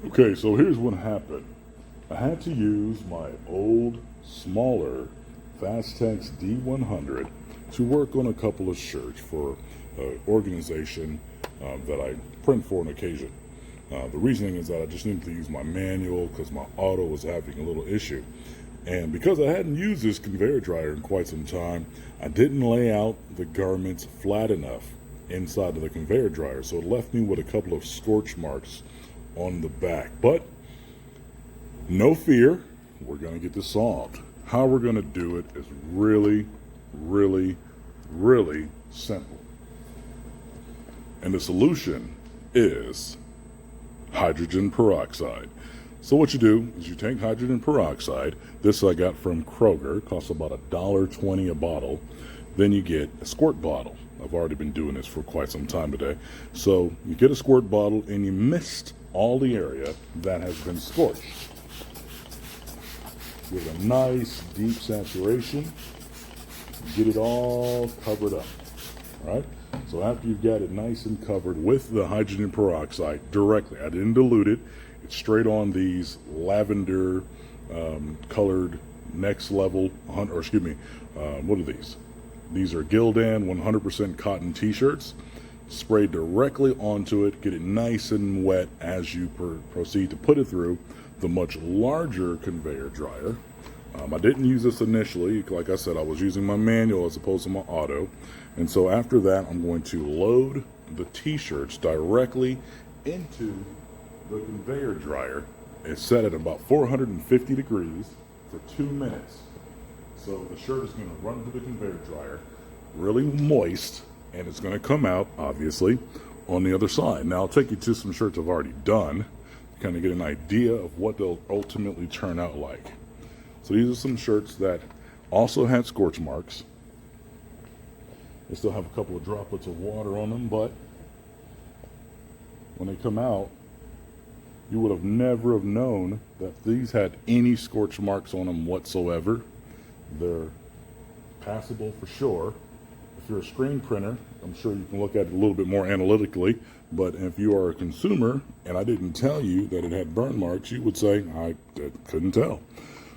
Okay, so here's what happened. I had to use my old, smaller Fastex D100 to work on a couple of shirts for an organization that I print for an occasion. The reasoning is that I just needed to use my manual because my auto was having a little issue. And because I hadn't used this conveyor dryer in quite some time, I didn't lay out the garments flat enough inside of the conveyor dryer, so it left me with a couple of scorch marks on the back. But no fear, we're going to get this solved. How we're going to do it is really, really, really simple. And the solution is hydrogen peroxide. So what you do is you take hydrogen peroxide. This I got from Kroger. It costs about $1.20 a bottle. Then you get a squirt bottle. I've already been doing this for quite some time today. So you get a squirt bottle and you mist all the area that has been scorched. Give it a nice deep saturation. Get it all covered up. All right? So after you've got it nice and covered with the hydrogen peroxide directly, I didn't dilute it. It's straight on these lavender colored next level, what are these? These are Gildan 100% cotton t-shirts. Spray directly onto it, get it nice and wet as you proceed to put it through the much larger conveyor dryer. I didn't use this initially. Like I said, I was using my manual as opposed to my auto. And so after that, I'm going to load the t-shirts directly into the conveyor dryer. It's set at about 450 degrees for 2 minutes. So the shirt is going to run through the conveyor dryer, really moist, and it's going to come out, obviously, on the other side. Now, I'll take you to some shirts I've already done, kind of get an idea of what they'll ultimately turn out like. So these are some shirts that also had scorch marks. They still have a couple of droplets of water on them, but when they come out, you would have never have known that these had any scorch marks on them whatsoever. They're passable for sure. If you're a screen printer, I'm sure you can look at it a little bit more analytically, but if you are a consumer and I didn't tell you that it had burn marks, you would say, I couldn't tell.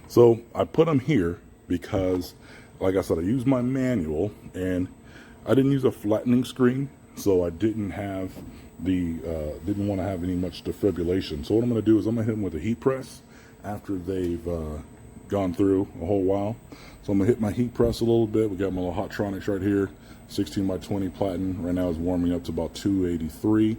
So I put them here because, like I said, I used my manual and I didn't use a flattening screen, so I didn't have didn't want to have any much defibrillation. So what I'm going to do is I'm going to hit them with a heat press after they've gone through a whole while. So I'm going to hit my heat press a little bit. We got my little Hottronics right here, 16 by 20 platen. Right now it's warming up to about 283.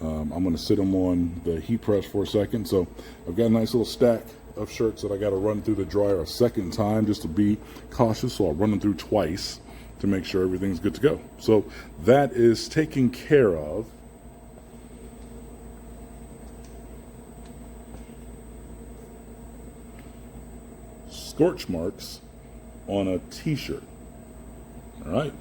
I'm going to sit them on the heat press for a second. So I've got a nice little stack of shirts that I got to run through the dryer a second time just to be cautious. So I'll run them through twice to make sure everything's good to go. So that is taken care of. Scorch marks on a t-shirt. All right.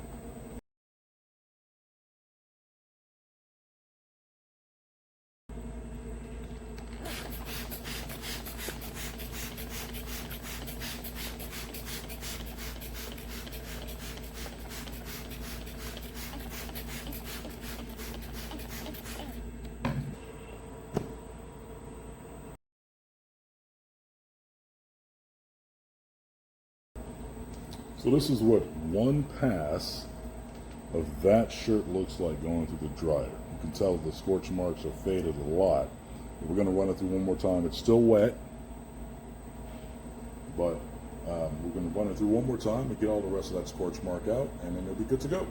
So this is what one pass of that shirt looks like going through the dryer. You can tell the scorch marks are faded a lot. We're going to run it through one more time. It's still wet, but we're going to run it through one more time and get all the rest of that scorch mark out, and then it'll be good to go.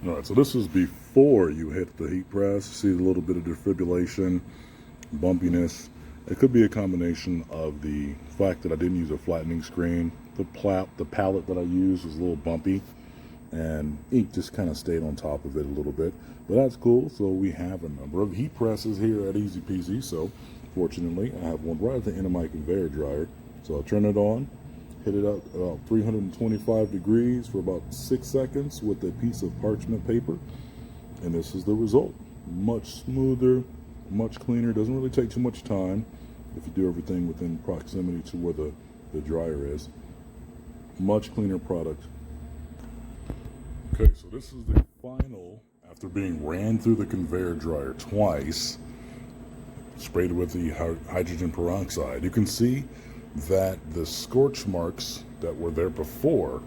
All right, so this is before you hit the heat press. See a little bit of defibrillation, bumpiness. It could be a combination of the fact that I didn't use a flattening screen. The palette that I used was a little bumpy, and ink just kind of stayed on top of it a little bit. But that's cool. So we have a number of heat presses here at EZPZ. So fortunately, I have one right at the end of my conveyor dryer. So I'll turn it on, hit it up about 325 degrees for about 6 seconds with a piece of parchment paper. And this is the result. Much smoother, much cleaner. Doesn't really take too much time if you do everything within proximity to where the dryer is. Much cleaner product. Okay, so this is the final, after being ran through the conveyor dryer twice, sprayed with the hydrogen peroxide. You can see that the scorch marks that were there before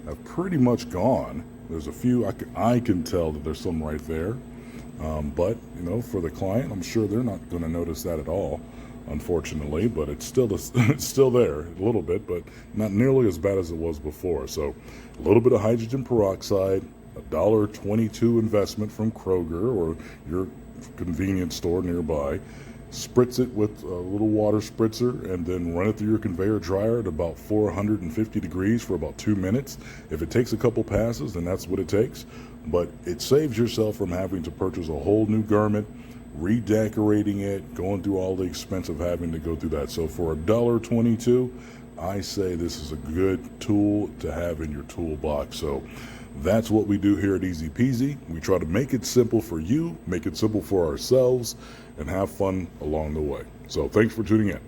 have pretty much gone. There's a few, I can tell that there's some right there. But, you know, for the client, I'm sure they're not going to notice that at all, unfortunately. But it's still it's still there a little bit, but not nearly as bad as it was before. So a little bit of hydrogen peroxide, $1.22 investment from Kroger or your convenience store nearby. Spritz it with a little water spritzer and then run it through your conveyor dryer at about 450 degrees for about 2 minutes. If it takes a couple passes, then that's what it takes. But it saves yourself from having to purchase a whole new garment, redecorating it, going through all the expense of having to go through that. So for $1.22, I say this is a good tool to have in your toolbox. So that's what we do here at EZPZ. We try to make it simple for you, make it simple for ourselves, and have fun along the way. So thanks for tuning in.